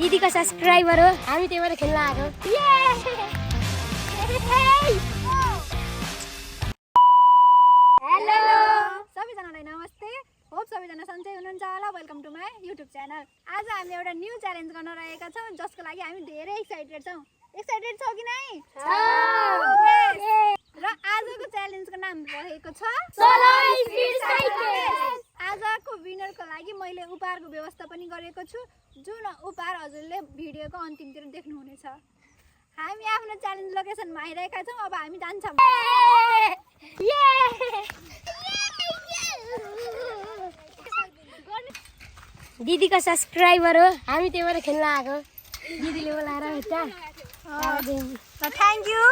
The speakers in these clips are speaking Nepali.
दिदीको सब्सक्राइबर हो हामी त्यही भएर खेल्न आएको। हेलो सबैजनालाई नमस्ते। होप सबैजना सन्चै हुनुहुन्छ होला। Welcome to my YouTube channel. आज हामी एउटा न्यू च्यालेन्ज गर्न रहेका छौँ जसको लागि हामी धेरै एक्साइटेड छौँ। एक्साइटेड छौ कि नै? र आजको च्यालेन्जको नाम रहेको छ आजको विनरको लागि मैले उपहारको व्यवस्था पनि गरेको छु, जुन उपहार हजुरले भिडियोको अन्तिमतिर देख्नुहुनेछ। हामी आफ्नो च्यालेन्ज लोकेसनमा आइरहेका छौँ। अब हामी जान्छौँ। दिदीको सब्सक्राइबर हो हामी त्यही भएर खेल्न आएको। दिदीले बोलाएर यता थ्याङ्क यू।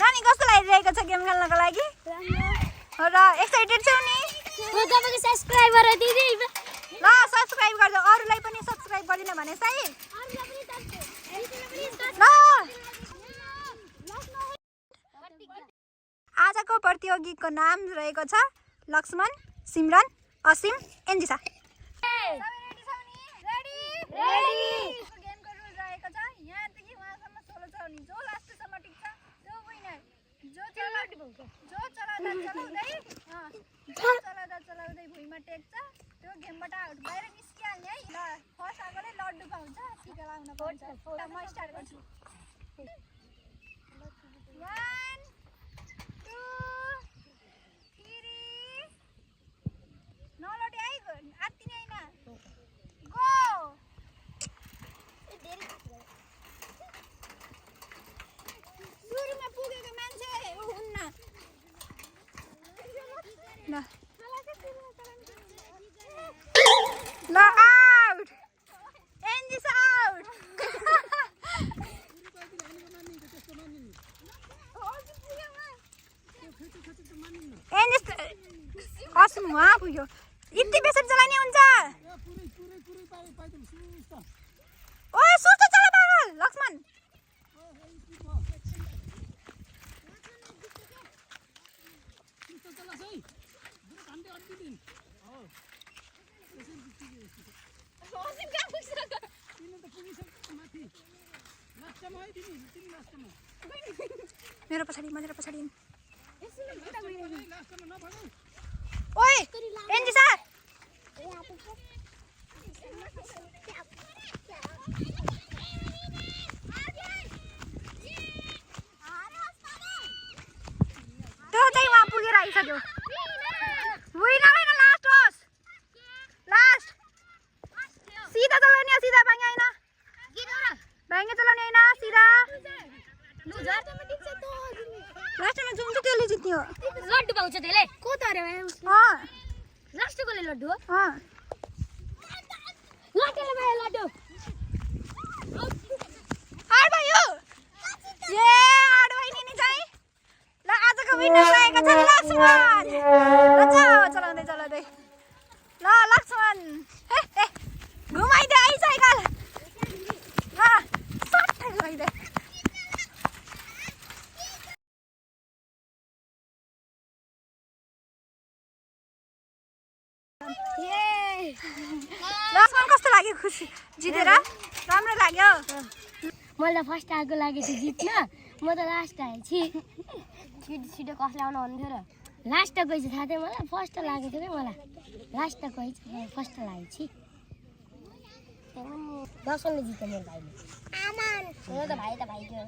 नानी कस्तो लागिरहेको छ गेम खेल्नको लागि? र एक्साइटेड छौ नि? म तपाईको सब्सक्राइबर हो दिदी। ल सब्सक्राइब गर्दै अरूलाई पनि सब्सक्राइब गरिदिनु भने है। ल आजको प्रतियोगीको नाम रहेको छ लक्ष्मण, सिमरन, असिम, एन्जिसा। गेमको रुल रहेको छ यहाँदेखि वहाँसम्म 16 छ नि जो लास्टसम्म टिक्छ त्यो विनर। जो चलाउँदै भुइँमा टेक्छ त्यो गेमबाट आउट भएर निस्किहाल्ने है। ल फर्स्ट आएकोले लड्डु पाउँछ, टिका लाउन पर्छ। म स्टार्ट गर्छु। 1 2 3 नलडे है, आत्तिने हैन। गो सुरुमा पुगेको मान्छे हुन्न। ल आउट, एन्जिस आउट। एन्जिस कसम वहाँ पुग्यो। यति बेसरी चलाउने हुन्छ? ओए सुस्त चला पागल लक्ष्मण। मेरो पछाडि ओए एन्जिसा त्यो चाहिँ वहाँ पुगेर आइसक्यो। लास्ट होस्, लास्ट सिधा चलाउने, सिधा भाङ्गे होइन, भाङ्गे चलाउने होइन, सिधा। लास्टमा जुन चाहिँ त्यसले जित्ने हो। लड्डु पाउँछ त्यसले। को त अरे लास्टकोले लड्डु हो। लड्डुले भयो लड्डु। आड भयो। आड भयो नि चाहिँ। ल आजको विनर रहेको छ लक्ष्मण। ल चलाउँदै ल लक्ष्मण घुमाइदे है साइकल। ल सट्टै घुमाइदे। लक्ष्मण कस्तो लाग्यो? खुसी जितेर राम्रो लाग्यो? मलाई फर्स्ट आएको लागेको थियो जित्न, म त लास्ट आएँ। छिटो कसले आउनु भन्थ्यो र लास्ट गएछ थाहा थियो मलाई। फर्स्ट लागेको थियो क्या मलाई, लास्ट गएछ फर्स्ट लागेको छि। दर्शनले जित्यो मेरो भाइले। मेरो त भाइ थियो।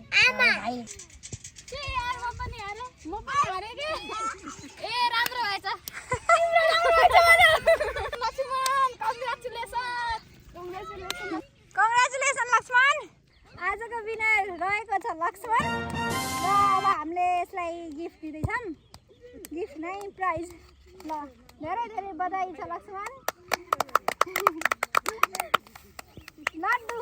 राम्रो भएछ। कङ्ग्रेचुलेसन लक्ष्मण। आजको विनर रहेको छ लक्ष्मण। र अब हामीले यसलाई गिफ्ट दिँदैछौँ, गिफ्ट नै प्राइज। ल धेरै बधाई छ लक्ष्मण। लड्डु।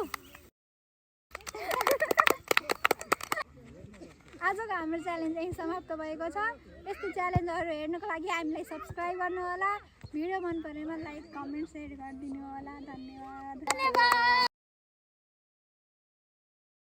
आजको हाम्रो च्यालेन्ज यही समाप्त भएको छ। यस्तो च्यालेन्जहरू हेर्नको लागि हामीलाई सब्सक्राइब गर्नु होला। भिडियो मन परेमा लाइक, कमेन्ट, सेयर गरिदिनु होला। धन्यवाद।